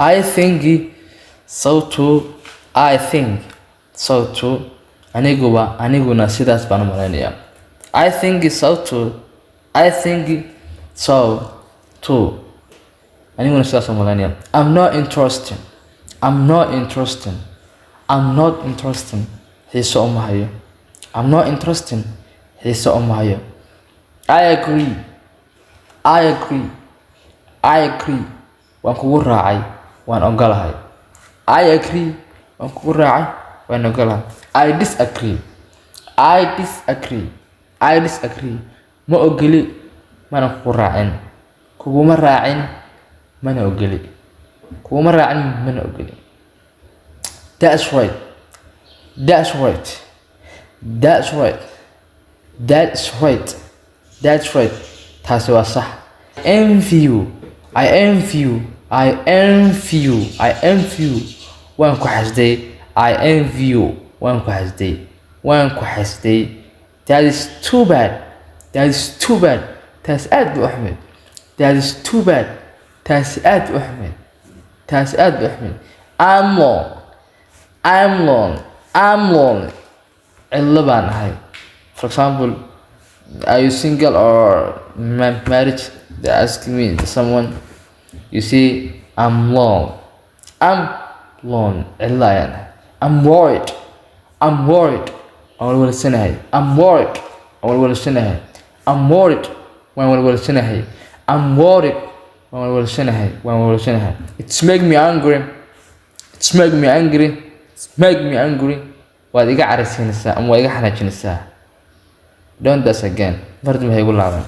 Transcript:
I think so too. I think so too. Aniguna sidaas baan u maleynayaa. I think so too. I think so too. Aniguna sidaas u maleynayaa. I'm not interested. I'm not interested. I'm not interested. Xiiso uma hayo. I'm not interested. Xiiso uma hayo. I agree. I agree. I agree. Waan kugu raacay. Waan ogolahay. I agree. Waan kugu raacay. Waan ogolahay. I disagree. I disagree. I disagree. Ma ogoli. Mana kugu raacin. Kuguma raacin. Mana ogoli. Kuguma raacin. Mana ogoli. That's right. That's right. That's right. That's right. That's right. Taasi waa sax. Envy you. I envy you. I envy you. I envy you. Waan ku xasday. I envy you. Waan ku xasday. Waan ku xasday. That is too bad. That is too bad. Taas aad u axmed. That is too bad. Taas aad u axmed. Taas aad u axmed. I'm long. I'm long. I'm lonely. Cidlo baan ahay. For example, are you single or married? They're asking me someone. You see, I'm long. I'm long. Cidlo ayaan ahay. I'm worried. I'm worried. I'm worried. I'm worried. I'm worried. I'm worried. I'm worried. I'm worried. I'm worried. It's making me angry. It's making me angry. It's making me angry. Waad iga caraysiinaysaa ama waad iga xanaajinaysaa. Don't do this again. Fardu maxay igu laaban.